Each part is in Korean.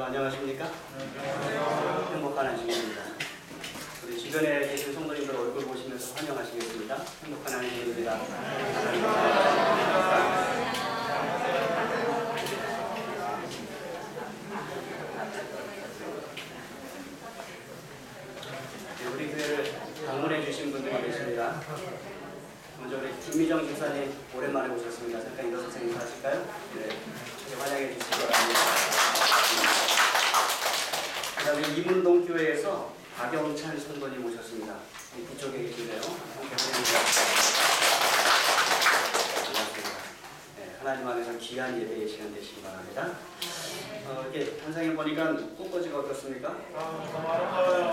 안녕하십니까? 행복한 안식입니다. 우리 주변에 계신 성도님들 얼굴 보시면서 환영하시겠습니다. 행복한 안식입니다. 우리 교회를 방문해 주신 분들이 계십니다. 먼저 우리 김미정 집사님 오랜만에 오셨습니다. 잠깐 일어서서 인사하실까요? 네, 환영해 주시기 바랍니다. 그 다음에 이문동 교회에서 박영찬 성도님 오셨습니다. 뒤쪽에 계시네요. 반갑습니다. 네, 하나님 안에서 귀한 예배의 시간 되시기 바랍니다. 이렇게 현장에 보니까 꽃꽂이가 어떻습니까?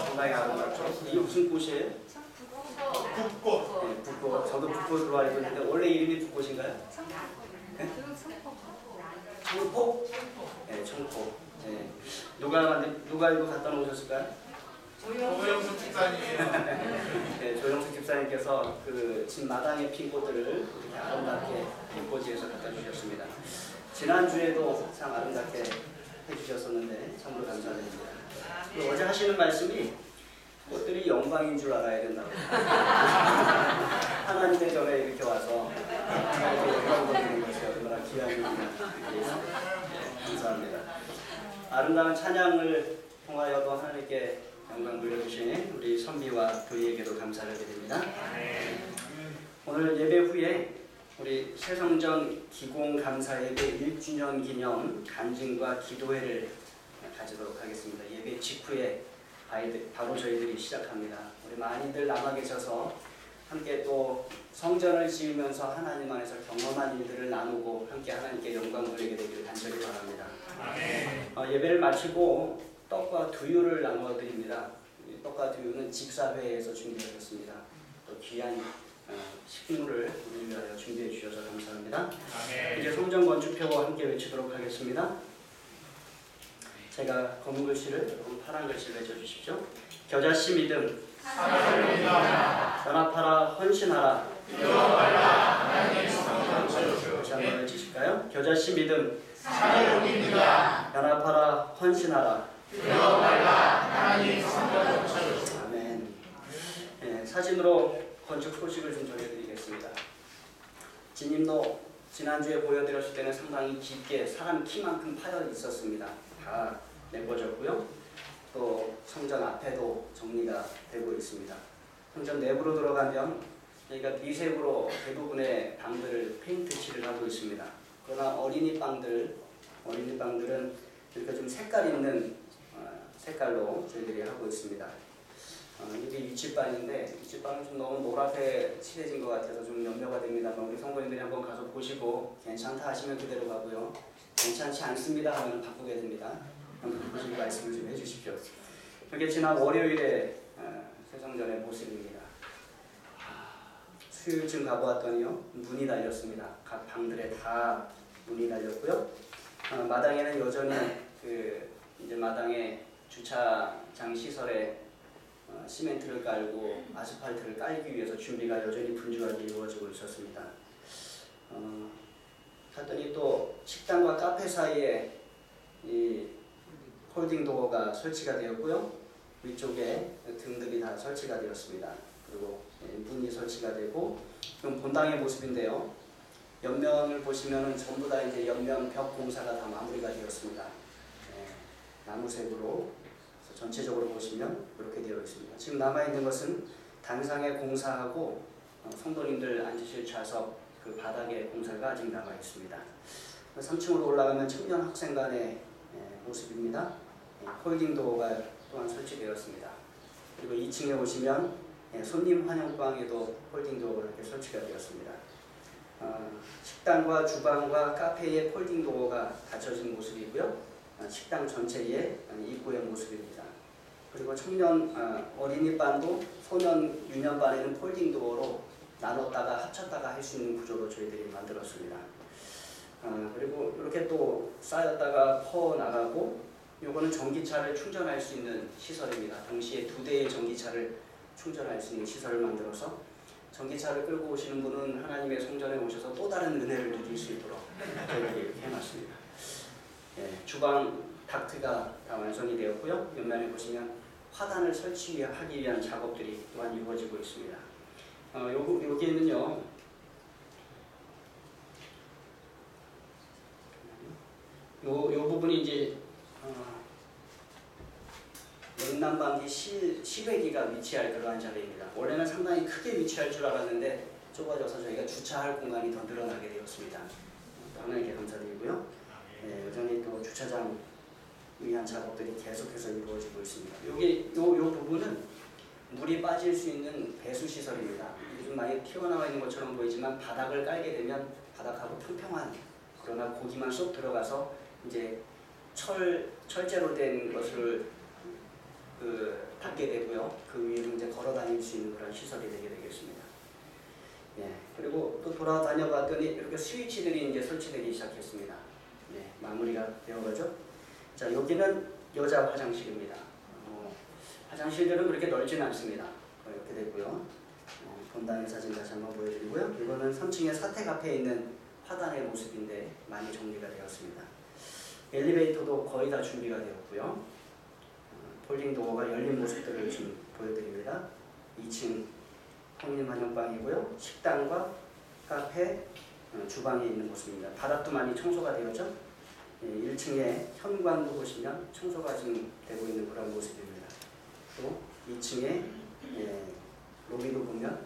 상당히 아름답죠. 이게 무슨 꽃이에요? 붓꽃. 네, 붓꽃. 저도 붓꽃으로 알고 있는데 원래 이름이 붓꽃인가요? 네? 청포? 네, 청포. 네. 누가 이거 갖다 놓으셨을까요? 조영숙 집사님이에요. 네, 조영숙 집사님께서 그 집 마당에 핀 꽃들을 이렇게 아름답게 붓꽂이에서 갖다 주셨습니다. 지난주에도 참 아름답게 해주셨었는데 참으로 감사드립니다. 어제 하시는 말씀이 꽃들이 영광인 줄 알아야 된다고. 하나님의 전에 이렇게 와서 하나님께 영광 돌리는 것이 얼마나 귀한 일이냐. 감사합니다. 아름다운 찬양을 통하여도 하나님께 영광 돌려주신 우리 선비와 교회에게도 감사를 드립니다. 오늘 예배 후에 우리 새성전 기공감사예배 1주년 기념 간증과 기도회를 가지도록 하겠습니다. 예배 직후에 바로 저희들이 시작합니다. 우리 많이들 남아 계셔서 함께 또 성전을 지으면서 하나님 안에서 경험한 일들을 나누고 함께 하나님께 영광 돌리게 되기를 간절히 바랍니다. 예배를 마치고 떡과 두유를 나누어 드립니다. 떡과 두유는 집사회에서 준비하셨습니다. 또 귀한 식물을 우리 위하여 준비해 주셔서 감사합니다. 이제 성전 건축표 함께 외치도록 하겠습니다. 제가 검은 글씨를, 여러분 파란 글씨를 외쳐주십시오. 겨자씨 믿음, 연합하라 헌신하라, 다시 한번 외치실까요? 겨자씨 믿음, 연합하라 헌신하라, 아멘. 네, 사진으로 건축 소식을 좀 전해드리겠습니다. 지님도 지난주에 보여드렸을 때는 상당히 깊게 사람 키만큼 파여 있었습니다. 다 메꿔졌고요. 또 성전 앞에도 정리가 되고 있습니다. 성전 내부로 들어가면 저희가 미색으로 대부분의 방들을 페인트 칠을 하고 있습니다. 그러나 어린이 방들은 이렇게 좀 색깔 있는 색깔로 저희들이 하고 있습니다. 이게 유치반인데 유치반은 좀 너무 노랗게 칠해진 것 같아서 좀 염려가 됩니다만 우리 성도님들이 한번 가서 보시고 괜찮다 하시면 그대로 가고요. 괜찮지 않습니다 하면 바꾸게 됩니다. 한번 보시고 말씀을 좀 해주십시오. 이렇게 지난 월요일에 새성전의 모습입니다. 수요일쯤 가보았더니요 문이 달렸습니다. 각 방들에 다 문이 달렸고요. 마당에는 여전히 이제 마당에 주차장 시설에 시멘트를 깔고 아스팔트를 깔기 위해서 준비가 여전히 분주하게 이루어지고 있었습니다. 갔더니 또 식당과 카페 사이에 이 홀딩 도어가 설치가 되었고요. 위쪽에 등들이 다 설치가 되었습니다. 그리고 문이 설치가 되고 그럼 본당의 모습인데요. 옆면을 보시면은 전부 다 이제 옆면 벽 공사가 다 마무리가 되었습니다. 나무색으로 전체적으로 보시면 이렇게 되어 있습니다. 지금 남아있는 것은 단상에 공사하고 성도님들 앉으실 좌석 그 바닥에 공사가 아직 남아 있습니다. 3층으로 올라가면 청년 학생관의 모습입니다. 홀딩 도어가 또한 설치되었습니다. 그리고 2층에 오시면 손님 환영방에도 홀딩 도어가 이렇게 설치가 되었습니다. 식당과 주방과 카페의 홀딩 도어가 닫혀진 모습이고요. 식당 전체의 입구의 모습입니다. 그리고 청년 어린이반도 소년 유년반에는 폴딩 도어로 나눴다가 합쳤다가 할 수 있는 구조로 저희들이 만들었습니다. 그리고 이렇게 또 쌓였다가 퍼 나가고 요거는 전기차를 충전할 수 있는 시설입니다. 동시에 2대의 전기차를 충전할 수 있는 시설을 만들어서 전기차를 끌고 오시는 분은 하나님의 성전에 오셔서 또 다른 은혜를 누릴 수 있도록 저희들이 이렇게 해놨습니다. 주방 닥트가 다 완성이 되었고요. 옆면에 보시면 화단을 설치하기 위한 작업들이 또한 이루어지고 있습니다. 여기에는요. 요 부분이 이제 냉난방기 실외기가 위치할 그러한 자리입니다. 원래는 상당히 크게 위치할 줄 알았는데 좁아져서 저희가 주차할 공간이 더 늘어나게 되었습니다. 하나님께 감사드리고요. 네, 여전히 또 주차장 위한 작업들이 계속해서 이루어지고 있습니다. 요 부분은 물이 빠질 수 있는 배수 시설입니다. 요즘 많이 튀어나와 있는 것처럼 보이지만 바닥을 깔게 되면 바닥하고 평평한, 그러나 고기만 쏙 들어가서 이제 철제로 된 것을 닫게 되고요. 그 위로 이제 걸어 다닐 수 있는 그런 시설이 되게 되겠습니다. 예, 그리고 또 돌아다녀 봤더니 이렇게 스위치들이 이제 설치되기 시작했습니다. 예, 마무리가 되어가죠. 자, 여기는 여자 화장실입니다. 화장실들은 그렇게 넓지는 않습니다. 이렇게 되고요. 본당의 사진 다시 한번 보여드리고요. 이거는 3층에 사택 앞에 있는 화단의 모습인데 많이 정리가 되었습니다. 엘리베이터도 거의 다 준비가 되었고요. 폴딩 도어가 열린 모습들을 좀 보여드립니다. 2층 형님 한영방이고요. 식당과 카페, 주방에 있는 모습입니다. 바닥도 많이 청소가 되었죠. 1층에 현관도 보시면 청소가 지금 되고 있는 그런 모습입니다. 또 2층에 로비도 보면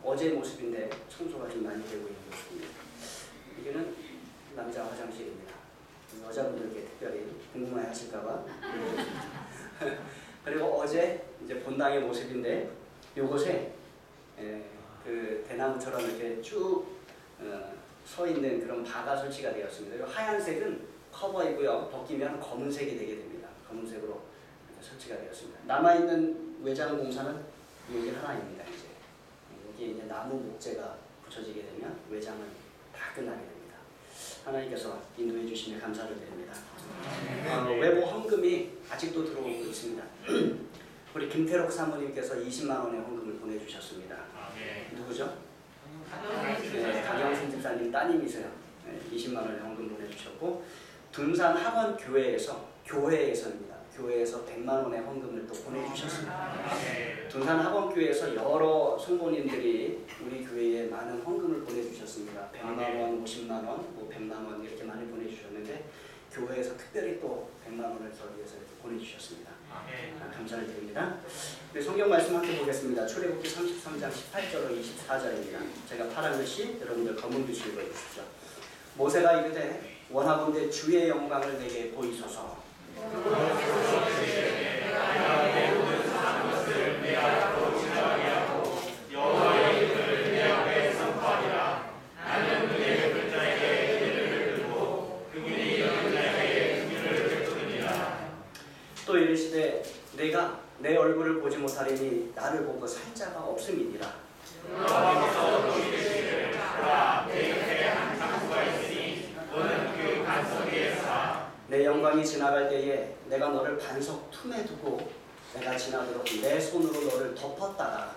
어제 모습인데 청소가 좀 많이 되고 있는 모습입니다. 여기는 남자 화장실입니다. 여자분들께 특별히 궁금해 하실까봐. 그리고 어제 이제 본당의 모습인데 요곳에 그 대나무처럼 이렇게 쭉 서 있는 그런 바가 설치가 되었습니다. 그리고 하얀색은 커버이고요. 벗기면 검은색이 되게 됩니다. 검은색으로 설치가 되었습니다. 남아있는 외장 공사는 여기 하나입니다. 이제 여기 이제 나무 목재가 붙여지게 되면 외장은 다 끝나게 됩니다. 하나님께서 인도해 주시며 감사를 드립니다. 외부 헌금이 아직도 들어오고 있습니다. 우리 김태록 사모님께서 20만 원의 헌금을 보내주셨습니다. 누구죠? 네, 강영순 집사님 따님이세요. 20만 원의 헌금 보내주셨고, 둔산 학원 교회에서입니다. 교회에서 100만 원의 헌금을 또 보내주셨습니다. 둔산 학원 교회에서 여러 성도님들이 우리 교회에 많은 헌금을 보내주셨습니다. 100만 원, 50만 원, 100만 원 이렇게 많이 보내주셨는데 교회에서 특별히 또 100만 원을 저희 위해서 이렇게 보내주셨습니다. 감사를 드립니다. 성경 말씀 함께 보겠습니다. 출애굽기 33장 18절로 24절입니다. 제가 파란 글씨, 여러분들 검은 글씨 읽어주십시오. 모세가 이르되 원하건대 주의 영광을 내게 보이소서. 또 이르시되 내가 내 얼굴을 보지 못하리니 나를 보고 살 자가 없음이니라. 내 영광이 지나갈 때에 내가 너를 반석 틈에 두고 내가 지나도록 내 손으로 너를 덮었다가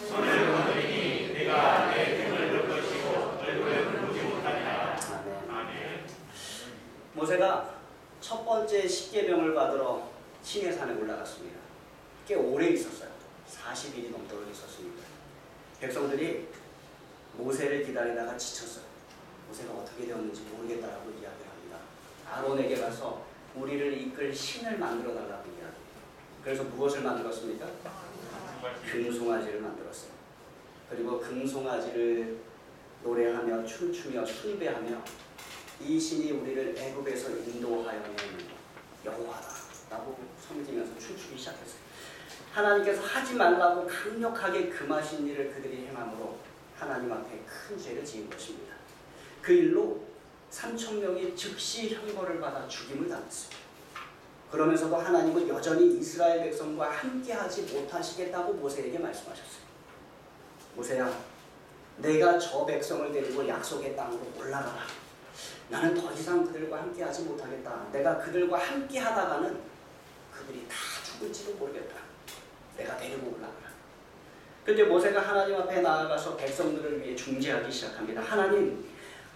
손을 거두리니 내가 내 등을 볼 것이고 얼굴을 보지 못하리라. 아멘. 모세가 첫 번째 십계명을 받으러 시내산에 올라갔습니다. 꽤 오래 있었어요. 40일이 넘도록 있었습니다. 백성들이 모세를 기다리다가 지쳤어요. 모세가 어떻게 되었는지 모르겠다라고 이야기를 합니다. 아론에게 가서 우리를 이끌 신을 만들어 달라고 이야기해요. 그래서 무엇을 만들었습니까? 금송아지를 만들었어요. 그리고 금송아지를 노래하며 춤추며 숭배하며 이 신이 우리를 애굽에서 인도하여낸 여호와다 라고 섬기면서 춤추기 시작했어요. 하나님께서 하지 말라고 강력하게 금하신 일을 그들이 행함으로 하나님 앞에 큰 죄를 지은 것입니다. 그 일로 3,000명이 즉시 형벌을 받아 죽임을 당했습니다. 그러면서도 하나님은 여전히 이스라엘 백성과 함께하지 못하시겠다고 모세에게 말씀하셨어요. 모세야, 내가 저 백성을 데리고 약속의 땅으로 올라가라. 나는 더 이상 그들과 함께하지 못하겠다. 내가 그들과 함께하다가는 그들이 다 죽을지도 모르겠다. 내가 데리고 올라가라. 그때 모세가 하나님 앞에 나아가서 백성들을 위해 중재하기 시작합니다. 하나님,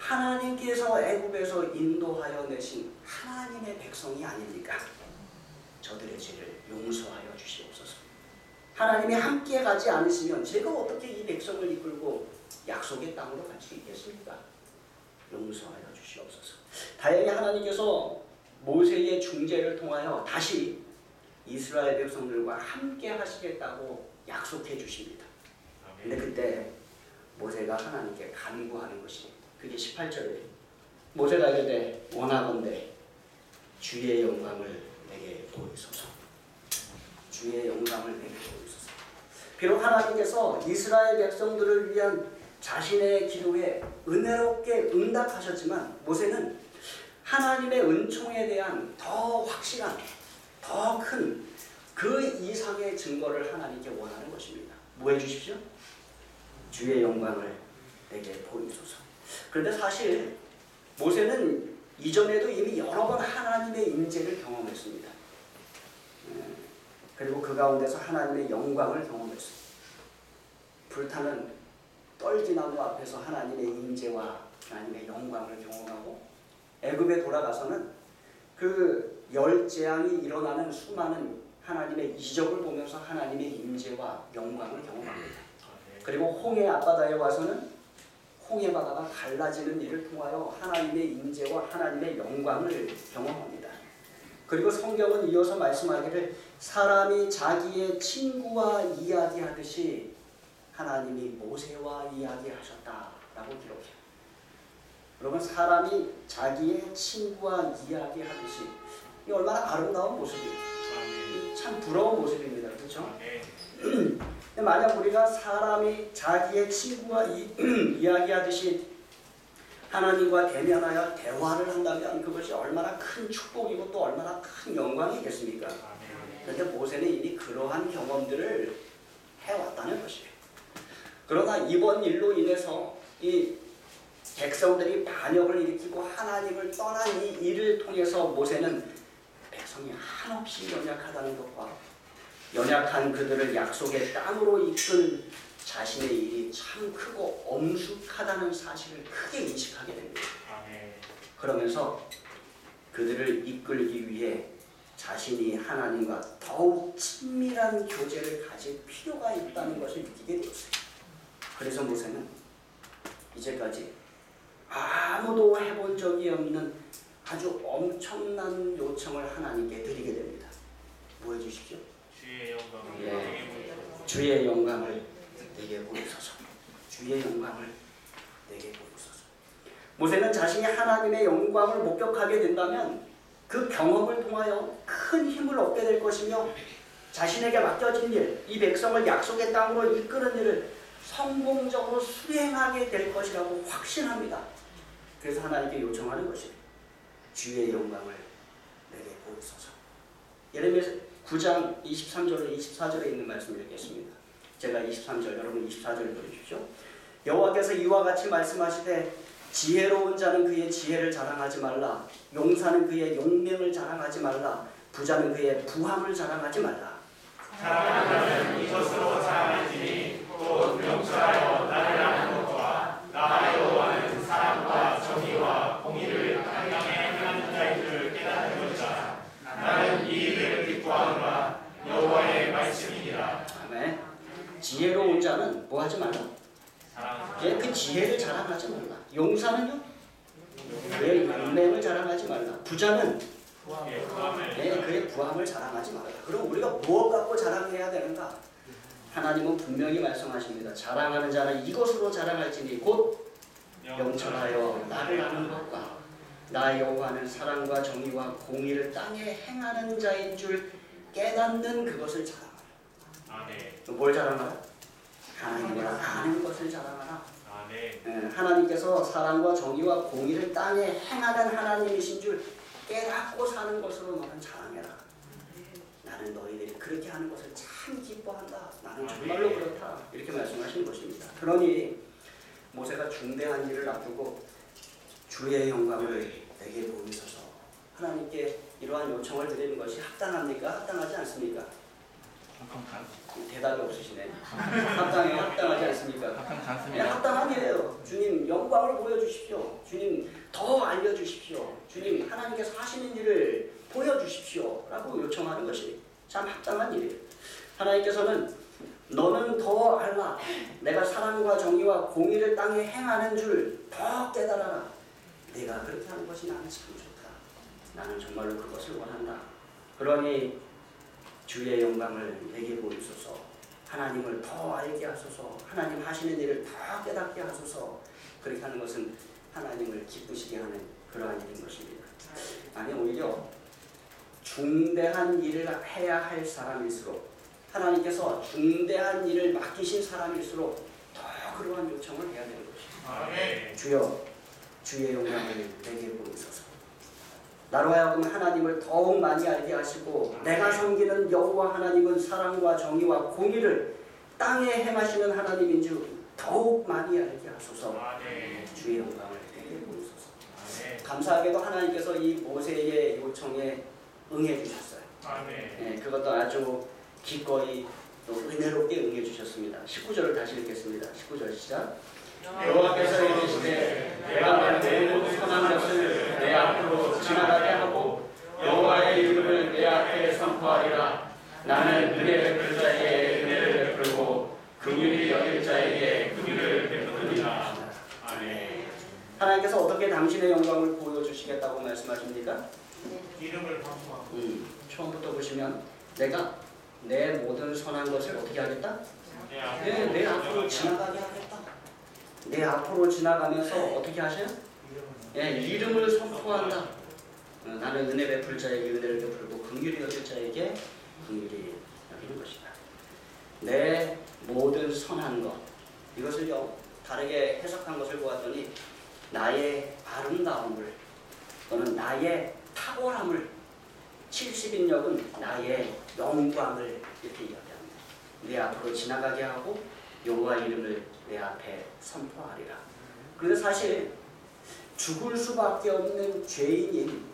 하나님께서 애굽에서 인도하여 내신 하나님의 백성이 아닙니까? 저들의 죄를 용서하여 주시옵소서. 하나님이 함께 가지 않으시면 제가 어떻게 이 백성을 이끌고 약속의 땅으로 갈 수 있겠습니까? 용서하여 주시옵소서. 다행히 하나님께서 모세의 중재를 통하여 다시 이스라엘 백성들과 함께 하시겠다고 약속해 주십니다. 근데 그때 모세가 하나님께 간구하는 것이, 그게 18절에 모세가 이르되 원하건대 주의 영광을 내게 보이소서. 주의 영광을 내게 보이소서. 비록 하나님께서 이스라엘 백성들을 위한 자신의 기도에 은혜롭게 응답하셨지만 모세는 하나님의 은총에 대한 더 확실한, 더 큰 그 이상의 증거를 하나님께 원하는 것입니다. 뭐 해주십시오? 주의 영광을 내게 보이소서. 그런데 사실 모세는 이전에도 이미 여러 번 하나님의 임재를 경험했습니다. 그리고 그 가운데서 하나님의 영광을 경험했습니다. 불타는 떨기나무 앞에서 하나님의 임재와 하나님의 영광을 경험하고, 애굽에 돌아가서는 그 열재앙이 일어나는 수많은 하나님의 이적을 보면서 하나님의 임재와 영광을 경험합니다. 그리고 홍해 앞바다에 와서는 홍해 바다가 갈라지는 일을 통하여 하나님의 임재와 하나님의 영광을 경험합니다. 그리고 성경은 이어서 말씀하기를 사람이 자기의 친구와 이야기하듯이 하나님이 모세와 이야기하셨다라고 기록해요. 여러분, 사람이 자기의 친구와 이야기하듯이, 이 얼마나 아름다운 모습이에요. 참 부러운 모습입니다. 그렇죠? 만약 우리가 사람이 자기의 친구와 이야기하듯이 하나님과 대면하여 대화를 한다면 그것이 얼마나 큰 축복이고 또 얼마나 큰 영광이겠습니까? 그런데 모세는 이미 그러한 경험들을 해왔다는 것이에요. 그러나 이번 일로 인해서 이 백성들이 반역을 일으키고 하나님을 떠난 이 일을 통해서 모세는 백성이 한없이 연약하다는 것과 연약한 그들을 약속의 땅으로 이끈 자신의 일이 참 크고 엄숙하다는 사실을 크게 인식하게 됩니다. 그러면서 그들을 이끌기 위해 자신이 하나님과 더욱 친밀한 교제를 가질 필요가 있다는 것을 느끼게 되었어요. 그래서 모세는 이제까지 아무도 해본 적이 없는 아주 엄청난 요청을 하나님께 드리게 됩니다. 뭐 해주십시오? 주의 영광을 예. 내게 보이소서. 주의 영광을 내게 보이소서. 주의 영광을 내게 보이소서. 모세는 자신이 하나님의 영광을 목격하게 된다면 그 경험을 통하여 큰 힘을 얻게 될 것이며 자신에게 맡겨진 일, 이 백성을 약속의 땅으로 이끄는 일을 성공적으로 수행하게 될 것이라고 확신합니다. 그래서 하나님께 요청하는 것입니다. 주의 영광을 내게 보이소서. 예레미야 9장 23절에 24절에 있는 말씀을 읽겠습니다. 제가 23절, 여러분 24절을 들으십시오. 여호와께서 이와 같이 말씀하시되 지혜로운 자는 그의 지혜를 자랑하지 말라. 용사는 그의 용맹을 자랑하지 말라. 부자는 그의 부함을 자랑하지 말라. 자랑하는 이것으로 자랑하지니 또 명철하여 나를 아는 것과 나 여호와는 사랑과 정의와 공의를 당당히 행하는 자인 줄 깨닫는 것이다. 나는 이 일을 기뻐하노라. 여호와의 말씀이니라. 아멘. 지혜로운 자는 뭐 하지 말라? 예, 그 지혜를 자랑하지 말라. 용사는요? 그의 용맹을 자랑하지 말라. 부자는 그의 부함을 자랑하지 말라. 그럼 우리가 무엇 갖고 자랑해야 되는가? 하나님은 분명히 말씀하십니다. 자랑하는 자는 이것으로 자랑할지니 곧 명철하여 나를 아는 것과 나 여호와는 사랑과 정의와 공의를 땅에 행하는 자인 줄 깨닫는 그것을 자랑하라. 뭘 자랑하라? 하나님을 아는 것을 자랑하라. 하나님께서 사랑과 정의와 공의를 땅에 행하는 하나님이신 줄 깨닫고 사는 것으로 너는 자랑해라. 나는 너희들이 그렇게 하는 것을 참 기뻐한다. 나는 정말로 그렇다. 이렇게 말씀하시는 것입니다. 그러니 모세가 중대한 일을 앞두고 주의 영광을 내게 보이소서. 하나님께 이러한 요청을 드리는 것이 합당합니까? 합당하지 않습니까? 대답이 없으시네. 합당해, 합당하지 않습니까? 네, 합당하게요. 주님 영광을 보여주십시오. 주님 더 알려주십시오. 주님 하나님께서 하시는 일을 보여주십시오. 라고 요청하는 것이 참 합당한 일이에요. 하나님께서는 너는 더 알라. 내가 사랑과 정의와 공의를 땅에 행하는 줄 더 깨달아라. 내가 그렇게 하는 것이 나는 참 좋다. 나는 정말로 그것을 원한다. 그러니 주의 영광을 내게 보이소서. 하나님을 더 알게 하소서. 하나님 하시는 일을 더 깨닫게 하소서. 그렇게 하는 것은 하나님을 기쁘시게 하는 그러한 일인 것입니다. 아니 오히려 중대한 일을 해야 할 사람일수록 하나님께서 중대한 일을 맡기신 사람일수록 더 그러한 요청을 해야 되는 것입니다. 주여 주의 영광을 내게 보이소서. 나로 하여금 하나님을 더욱 많이 알게 하시고 내가 섬기는 여호와 하나님은 사랑과 정의와 공의를 땅에 행하시는 하나님인 줄 더욱 많이 알게 하소서. 주의 영광을 내게 보이소서. 감사하게도 하나님께서 이 모세의 요청에 응해 주셨어요. 네, 그것도 아주 기꺼이 또 은혜롭게 응해 주셨습니다. 19절을 다시 읽겠습니다. 19절 시작. 여호와께서 이르시되 내가 내 모든 선한 것을 내 앞으로 지나가게 하고 여호와의 이름을 내 앞에 선포하리라. 나는 은혜 베풀 자에게 은혜를 베풀고 긍휼히 여길 자에게 긍휼을 베푸리라. 아멘. 하나님께서 어떻게 당신의 영광을 보여주시겠다고 말씀하십니까? 이름을 선포하고 처음부터 보시면 내가 내 모든 선한 것을 어떻게 하겠다? 내 앞으로 지나가게 하겠다. 내 앞으로 지나가면서 어떻게 하셔요? 이름을 선포한다. 나는 은혜 베풀 자에게 은혜를 베풀고 긍휼히 여길 자에게 긍휼히 여기는 것이다. 내 모든 선한 것, 이것을요 다르게 해석한 것을 보았더니 나의 아름다움을 또는 나의 탁월함을, 70인역은 나의 영광을 이렇게 이야기합니다. 내 앞으로 지나가게 하고 여호와 이름을 내 앞에 선포하리라. 그런데 사실 죽을 수밖에 없는 죄인인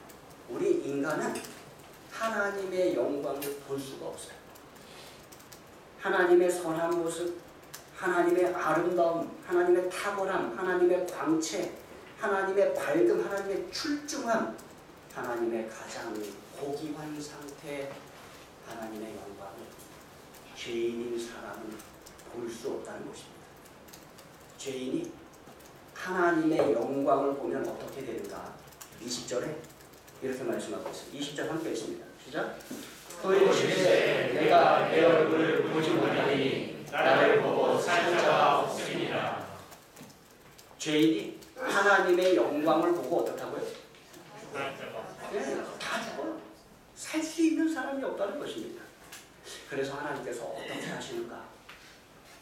우리 인간은 하나님의 영광을 볼 수가 없어요. 하나님의 선한 모습, 하나님의 아름다움, 하나님의 탁월함, 하나님의 광채, 하나님의 밝음, 하나님의 출중함, 하나님의 가장 고귀한 상태, 하나님의 영광을 죄인인 사람은 볼 수 없다는 것입니다. 죄인이 하나님의 영광을 보면 어떻게 되는가? 20절에 이렇게 말씀하고 있습니다. 20절 함께 있습니다. 시작. 후일시되 내가 내 얼굴을 보지 못하니 나를 보고 살 자가 없으리라. 죄인이 하나님의 영광을 보고 어떻다고요? 다 죽어요. 살 수 있는 사람이 없다는 것입니다. 그래서 하나님께서 어떻게 하시는가?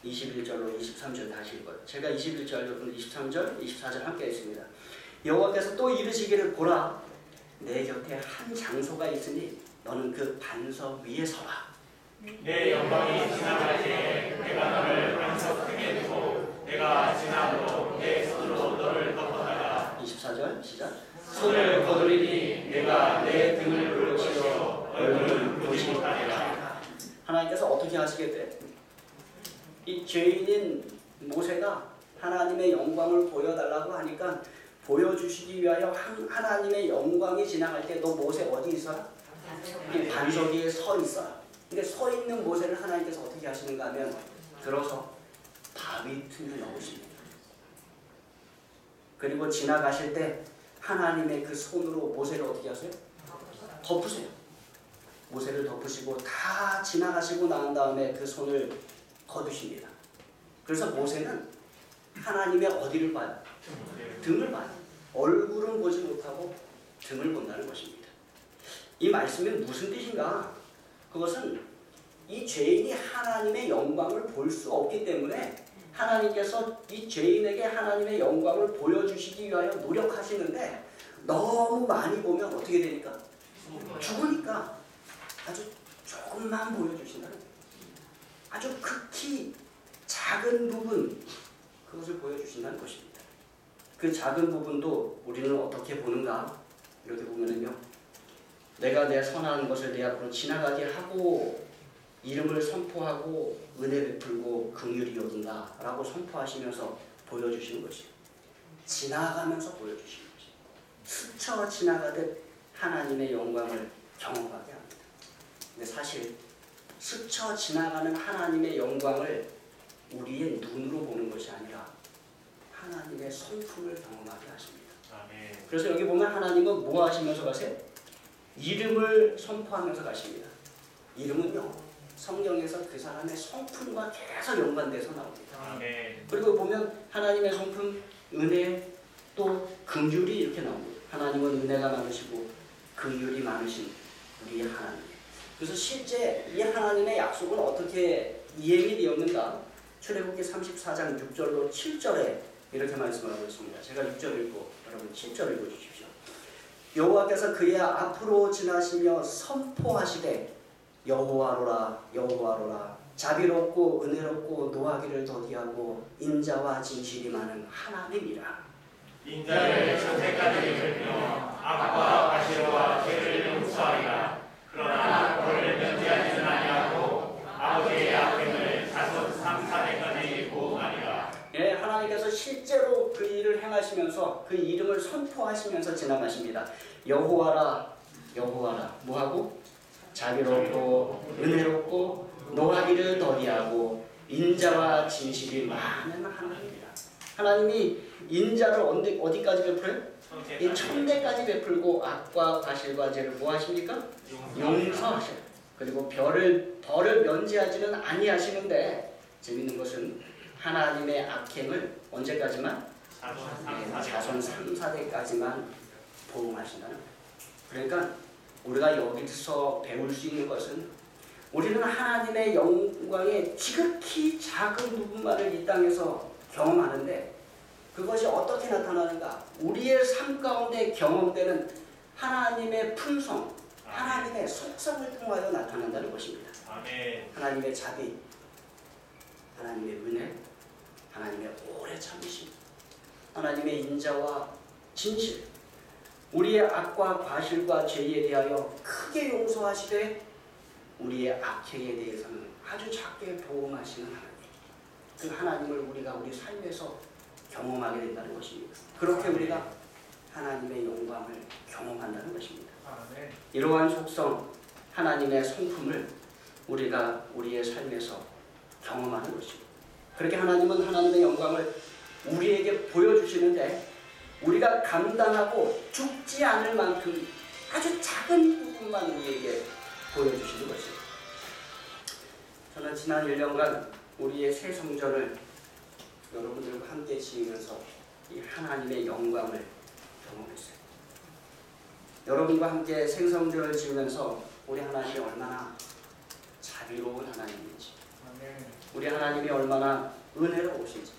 21절로 23절 다시 읽어요. 제가 21절, 23절, 24절 함께 했습니다. 여호와께서 또 이르시기를 보라, 내 곁에 한 장소가 있으니 너는 그 반석 위에 서라. 내 영광이 지나갈 때에 내가 너를 반석 크게 두고 내가 지나므로 내 손으로 너를 덮어다가. 24절 시작. 손을 거두리니 내가 내 등을 불러치어 얼굴을 보지 못하리라. 하나님께서 어떻게 하시겠대? 이 죄인인 모세가 하나님의 영광을 보여달라고 하니까 보여주시기 위하여 하나님의 영광이 지나갈 때 너 모세 어디 있어라? 이 반석 위에 서 있어라. 근데 서 있는 모세를 하나님께서 어떻게 하시는가 하면 들어서 바위 틈에 넣으십니다. 그리고 지나가실 때 하나님의 그 손으로 모세를 어떻게 하세요? 덮으세요. 모세를 덮으시고 다 지나가시고 난 다음에 그 손을 거두십니다. 그래서 모세는 하나님의 어디를 봐요? 등을 봐요. 얼굴은 보지 못하고 등을 본다는 것입니다. 이 말씀이 무슨 뜻인가? 그것은 이 죄인이 하나님의 영광을 볼 수 없기 때문에 하나님께서 이 죄인에게 하나님의 영광을 보여주시기 위하여 노력하시는데 너무 많이 보면 어떻게 되니까? 죽으니까 아주 조금만 보여주신다는 거예요. 아주 극히 작은 부분, 그것을 보여주신다는 것입니다. 그 작은 부분도 우리는 어떻게 보는가? 이렇게 보면은요, 내가 내 선한 것을 내 앞으로 지나가게 하고 이름을 선포하고 은혜 베풀고 긍휼히 여긴다라고 선포하시면서 보여주시는 것이에요. 지나가면서 보여주시는 것이에요. 스쳐 지나가듯 하나님의 영광을 경험하게 합니다. 근데 사실 스쳐 지나가는 하나님의 영광을 우리의 눈으로 보는 것이 아니라 하나님의 성품을 경험하게 하십니다. 아멘. 그래서 여기 보면 하나님은 뭐 하시면서 가세요? 이름을 선포하면서 가십니다. 이름은요, 성경에서 그 사람의 성품과 계속 연관돼서 나옵니다. 아멘. 그리고 보면 하나님의 성품, 은혜, 또 긍휼이 이렇게 나옵니다. 하나님은 은혜가 많으시고 긍휼이 많으신 우리의 하나님. 그래서 실제 이 하나님의 약속은 어떻게 이행이 되었는가? 출애굽기 34장 6절로 7절에 이렇게 말씀을 하고 있습니다. 제가 6절 읽고 여러분 7절 읽어주십시오. 여호와께서 그의 앞으로 지나시며 선포하시되 여호와로라 여호와로라 자비롭고 은혜롭고 노하기를 더디하고 인자와 진실이 많은 하나님이라. 인자를 천세까지 베풀며 악과 과실과 죄를 용서하리라. 그러나 벌을 면제하지는 아니하고 아버지의 악행을 자손 3, 4대까지 보응하리라. 예, 하나님께서 실제로 그 일을 행하시면서 그 이름을 선포하시면서 지나가십니다. 여호와라 여호와라 뭐하고? 자비롭고 은혜롭고 노하기를 더디하고 인자와 진실이 많은 하나님이라. 하나님이 인자를 어디까지 베풀어요? 이 천대까지 베풀고 악과 과실과 죄를 뭐 하십니까? 용서하셔요. 그리고 벌을 면제하지는 아니하시는데 재밌는 것은 하나님의 악행을 언제까지만? 자손 3, 4대까지만 보응하신다는 거예요. 그러니까 우리가 여기서 배울 수 있는 것은 우리는 하나님의 영광의 지극히 작은 부분만을 이 땅에서 경험하는데 그것이 어떻게 나타나는가? 우리의 삶 가운데 경험되는 하나님의 품성, 하나님의 속성을 통하여 나타난다는 것입니다. 아멘. 하나님의 자비, 하나님의 은혜, 하나님의 오래 참으심, 하나님의 인자와 진실, 우리의 악과 과실과 죄에 대하여 크게 용서하시되 우리의 악행에 대해서는 아주 작게 보응하시는 하나님. 그 하나님을 우리가 우리 삶에서 경험하게 된다는 것입니다. 그렇게 우리가 하나님의 영광을 경험한다는 것입니다. 아멘. 이러한 속성, 하나님의 성품을 우리가 우리의 삶에서 경험하는 것입니다. 그렇게 하나님은 하나님의 영광을 우리에게 보여주시는데 우리가 감당하고 죽지 않을 만큼 아주 작은 부분만 우리에게 보여주시는 것입니다. 저는 지난 1년간 우리의 새 성전을 여러분들과 함께 지으면서 이 하나님의 영광을 경험했어요. 여러분과 함께 생성전을 지으면서 우리 하나님이 얼마나 자비로운 하나님인지, 우리 하나님이 얼마나 은혜로우신지,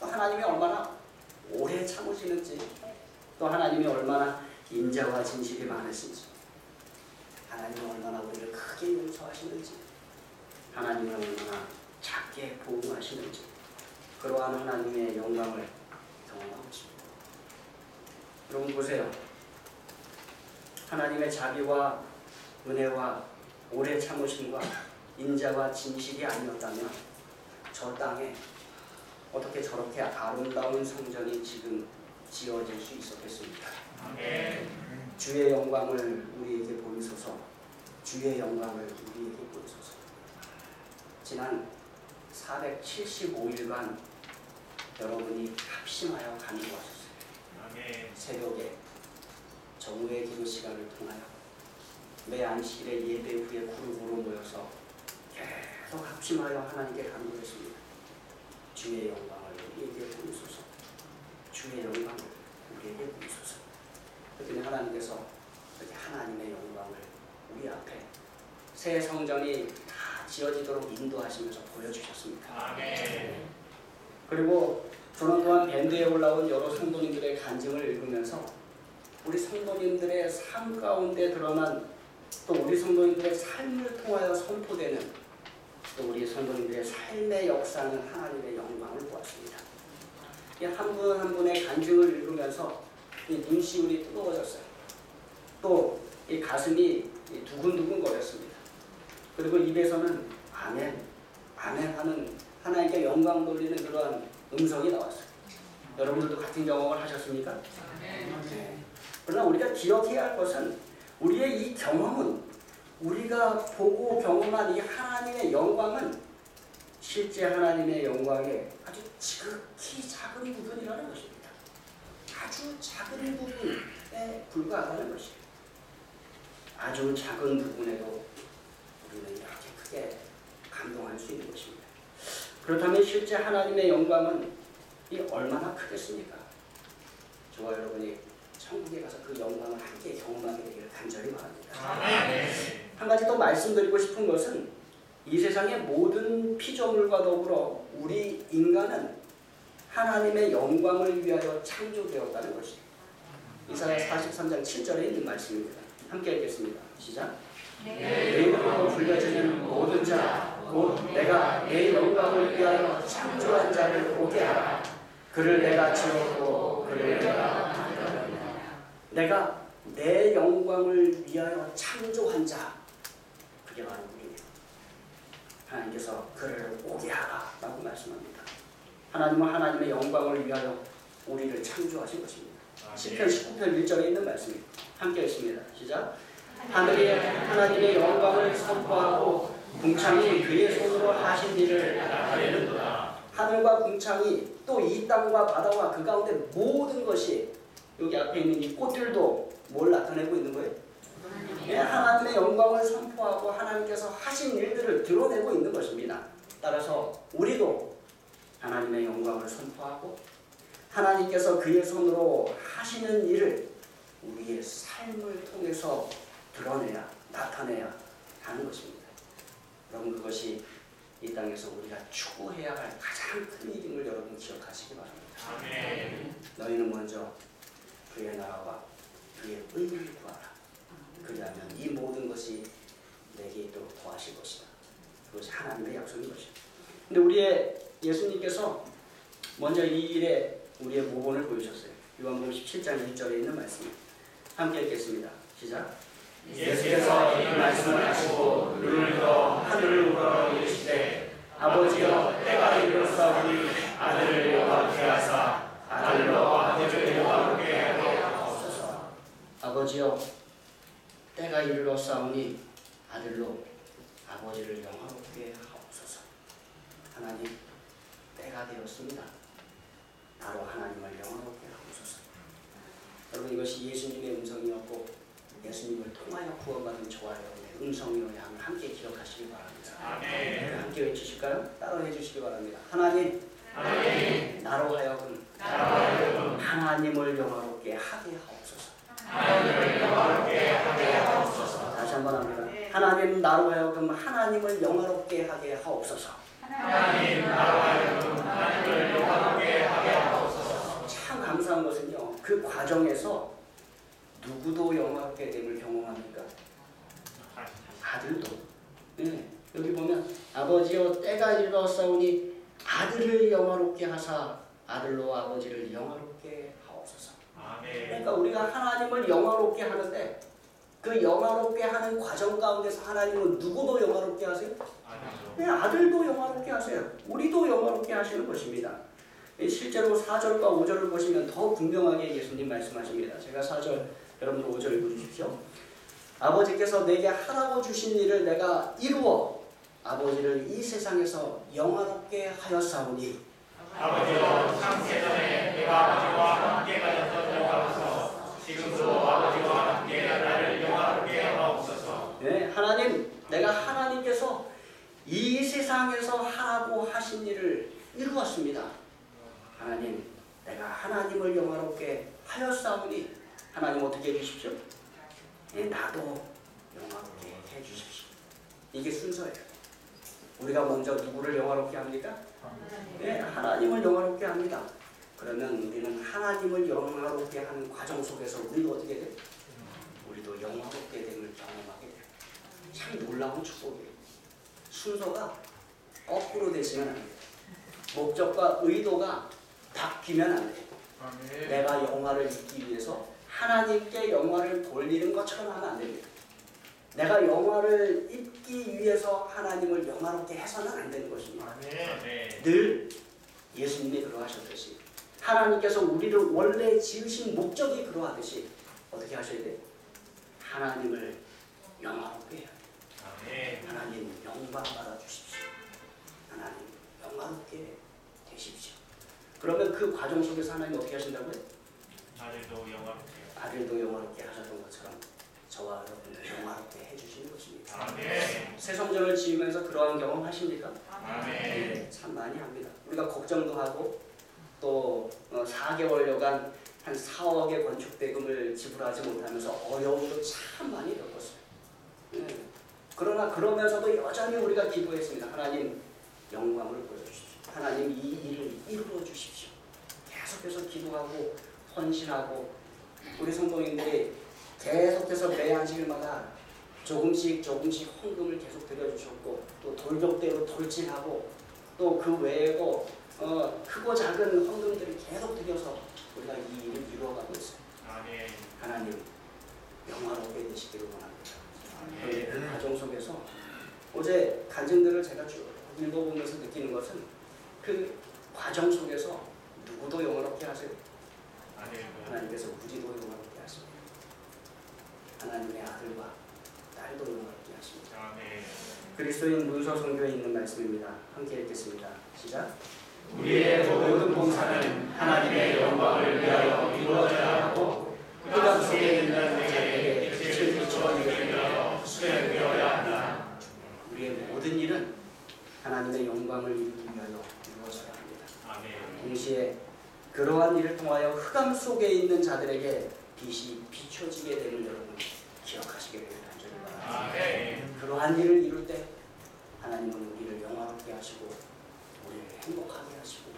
또 하나님이 얼마나 오래 참으시는지, 또 하나님이 얼마나 인자와 진실이 많으신지, 하나님이 얼마나 우리를 크게 용서하시는지, 하나님이 얼마나 작게 보호하시는지, 그러한 하나님의 영광을 경험하고 있습니다. 여러분 보세요. 하나님의 자비와 은혜와 오래 참으심과 인자와 진실이 아니었다면 저 땅에 어떻게 저렇게 아름다운 성전이 지금 지어질 수 있었겠습니까? 아멘. 주의 영광을 우리에게 보이소서. 주의 영광을 우리에게 보이소서. 지난 475일간 여러분이 합심하여 간구하셨어요. 아멘. 새벽에 정오의 기도 시간을 통하여 매 안식일에 예배 후에 그룹으로 모여서 계속 합심하여 하나님께 간구했습니다. 주의 영광을 우리에게 보이소서. 주의 영광을 우리에게 보이소서. 그랬더니 하나님께서 이렇게 하나님의 영광을 우리 앞에 새 성전이 다 지어지도록 인도하시면서 보여주셨습니다. 아멘. 그리고 저는 또한 밴드에 올라온 여러 성도님들의 간증을 읽으면서 우리 성도님들의 삶 가운데 드러난 또 우리 성도님들의 삶을 통하여 선포되는 또 우리 성도님들의 삶의 역사는 하나님의 영광을 보았습니다. 한 분 한 분의 간증을 읽으면서 이 눈시울이 뜨거워졌어요. 또 이 가슴이 두근두근 거렸습니다. 그리고 입에서는 아멘, 아멘 하는 하나님께 영광 돌리는 그러한 음성이 나왔어요. 여러분들도 같은 경험을 하셨습니까? 네. 그러나 우리가 기억해야 할 것은 우리의 이 경험은 우리가 보고 경험한 이 하나님의 영광은 실제 하나님의 영광의 아주 지극히 작은 부분이라는 것입니다. 아주 작은 부분에 불과하다는 것입니다. 아주 작은 부분에도 우리는 이렇게 크게 감동할 수 있는 것입니다. 그렇다면 실제 하나님의 영광은 이 얼마나 크겠습니까? 저와 여러분이 천국에 가서 그 영광을 함께 경험하게 되기를 간절히 바랍니다. 한 가지 더 말씀드리고 싶은 것은 이 세상의 모든 피조물과 더불어 우리 인간은 하나님의 영광을 위하여 창조되었다는 것입니다. 이사야 43장 7절에 있는 말씀입니다. 함께 읽겠습니다. 시작. 내 이름으로 불려지는 모든 자 곧 내가 내 영광을 위하여 창조한 자를 오게 하라. 그를 내가 지었고 그를 내가 만들었느냐. 내가 내 영광을 위하여 창조한 자, 그게 바로 우리입니다. 하나님께서 그를 오게 하라 라고 말씀합니다. 하나님은 하나님의 영광을 위하여 우리를 창조하신 것입니다. 시편 19편 1절에 있는 말씀입니다. 함께 읽습니다. 시작. 하늘이 하나님의 영광을 선포하고 궁창이 그의 손으로 하신 일을 나타내는도다. 하늘과 궁창이 또 이 땅과 바다와 그 가운데 모든 것이 여기 앞에 있는 이 꽃들도 뭘 나타내고 있는 거예요? 하나님의 영광을 선포하고 하나님께서 하신 일들을 드러내고 있는 것입니다. 따라서 우리도 하나님의 영광을 선포하고 하나님께서 그의 손으로 하시는 일을 우리의 삶을 통해서 드러내야, 나타내야 하는 것입니다. 여러분, 그것이 이 땅에서 우리가 추구해야 할 가장 큰 일임을 여러분 기억하시기 바랍니다. 아멘. 너희는 먼저 그의 나라와 그의 의를 구하라. 그리하면 이 모든 것이 내게 있도록 도와실 것이다. 그것이 하나님의 약속인 것입니다. 근데 우리의 예수님께서 먼저 이 일에 우리의 모본을 보여주셨어요. 요한복음 17장 1절에 있는 말씀입니다. 함께 읽겠습니다. 시작. 예수께서 이 말씀을 하시고 눈을 들어 하늘을 우러러 이르시되 아버지여 때가 이르렀사오니 아들을 영화롭게 하사 아들로 아버지를 영화롭게 하게 하옵소서. 아버지여 때가 이르렀사오니 아들로 아버지를 영화롭게 하옵소서. 하나님, 때가 되었습니다. 바로 하나님을 영화롭게 하옵소서. 여러분, 이것이 예수님의 음성이었고 예수님을 통하여 구원받은 저와 여러분의 음성이오냐 하면 함께 기억하시기 바랍니다. 아멘. 함께 외치실까요? 따라해 주시기 바랍니다. 하나님, 하나님, 나로 하여금 하나님을 영화롭게 하게 하옵소서. 하나님을 영화롭게 하게 하옵소서. 다시 한번 합니다. 하나님, 나로 하여금 하나님을 영화롭게 하게 하옵소서. 하나님, 나로 하여금 하나님을 영화롭게 하게 하옵소서. 참 감사한 것은요, 그 과정에서 누구도 영화롭게 됨을 경험합니까? 아들도. 네, 여기 보면 아버지여 때가 이르렀사오니 아들을 영화롭게 하사 아들로 아버지를 영화롭게 하옵소서. 아멘. 그러니까 우리가 하나님을 영화롭게 하는데 그 영화롭게 하는 과정 가운데서 하나님은 누구도 영화롭게 하세요? 네, 아들도 영화롭게 하세요. 우리도 영화롭게 하시는 것입니다. 실제로 4절과 5절을 보시면 더 분명하게 예수님 말씀하십니다. 제가 4절, 여러분들 5절 읽어주십시오. 아버지께서 내게 하라고 주신 일을 내가 이루어 아버지를 이 세상에서 영화롭게 하였사오니. 아버지여, 창세전에 내가 아버지와 함께 가졌던 영화로서 지금도 아버지와 함께 나를 영화롭게 하옵소서. 네, 하나님, 내가 하나님께서 이 세상에서 하라고 하신 일을 이루었습니다. 하나님, 내가 하나님을 영화롭게 하였사오니 하나님 어떻게 해주십시오? 네, 나도 영화롭게 해주십시오. 이게 순서예요. 우리가 먼저 누구를 영화롭게 합니까? 네, 하나님을 영화롭게 합니다. 그러면 우리는 하나님을 영화롭게 하는 과정 속에서 우리도 어떻게 돼? 우리도 영화롭게 됨을 경험하게 돼요. 참 놀라운 축복이에요. 순서가 거꾸로 되시면 안 돼요. 목적과 의도가 바뀌면 안 돼요. 내가 영화를 잊기 위해서 하나님께 영화를 돌리는 것처럼 하면 안 됩니다. 내가 영화를 입기 위해서 하나님을 영화롭게 해서는 안 되는 것입니다. 아멘. 늘 예수님이 그러하셨듯이 하나님께서 우리를 원래 지으신 목적이 그러하듯이 어떻게 하셔야 돼요? 하나님을 영화롭게 해야 돼요. 아멘. 하나님 영광 받아 주십시오. 하나님 영화롭게 되십시오. 그러면 그 과정 속에서 하나님 어떻게 하신다고요? 아들도 영화롭게. 아들도 영화롭게 하셨던 것처럼 저와 여러분들 영화롭게 해주시는 것입니다. 아멘. 새 성전을 지으면서 그러한 경험 하십니까? 아멘. 네, 참 많이 합니다. 우리가 걱정도 하고 또 4개월여간 한 4억의 건축 대금을 지불하지 못하면서 어려움도 참 많이 겪었어요. 네. 그러나 그러면서도 여전히 우리가 기도했습니다. 하나님 영광을 보여주십시오. 하나님 이 일을 이루어 주십시오. 계속해서 기도하고 헌신하고 우리 성도님들이 계속해서 매 안식일마다 조금씩 헌금을 계속 드려주셨고 또 돌격대로 돌진하고 또 그 외에도 크고 작은 헌금들을 계속 드려서 우리가 이 일을 이루어가고 있어요. 아멘. 하나님 영화롭게 되시기를 원합니다. 아멘. 그 과정 속에서 어제 간증들을 제가 쭉 읽어보면서 느끼는 것은 그 과정 속에서 누구도 영화롭게 하세요. 아멘. 하나님께서 우리도 영화롭게 하십니다. 하나님의 아들과 딸도 영화롭게 하십니다. 아멘. 그리스도인 문서 성경에 있는 말씀입니다. 함께 읽겠습니다. 시작. 우리의 모든 봉사는 하나님의 영광을 위하여 이루어져야 하고 흑암 속에 있는 내게 빛을 비추어 이르게 하여 수행되어야 한다. 우리의 모든 일은 하나님의 영광을 이루기 위하여 이루어져야 합니다. 아멘. 동시에 그러한 일을 통하여 흑암 속에 있는 자들에게 빛이 비춰지게 되는 여러분 기억하시게 되길 간절히 바랍니다. 아멘. 그러한 일을 이룰 때 하나님은 우리를 영화롭게 하시고 우리를 행복하게 하시고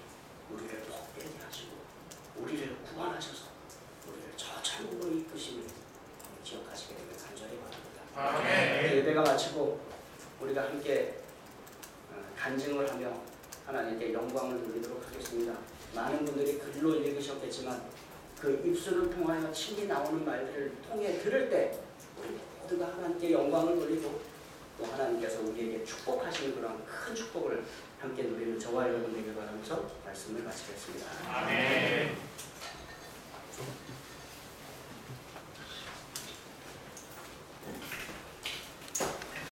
우리를 복되게 하시고 우리를 구원하셔서 우리를 저 천국으로 이끄심을 기억하시게 되길 간절히 바랍니다. 아멘. 예배가 마치고 우리가 함께 간증을 하며 하나님께 영광을 돌리도록 하겠습니다. 많은 분들이 글로 읽으셨겠지만 그 입술을 통하여 침이 나오는 말들을 통해 들을 때 우리 모두가 하나님께 영광을 돌리고 또 하나님께서 우리에게 축복하시는 그런 큰 축복을 함께 누리는 저와 여러분 되길 바라면서 말씀을 마치겠습니다. 아멘.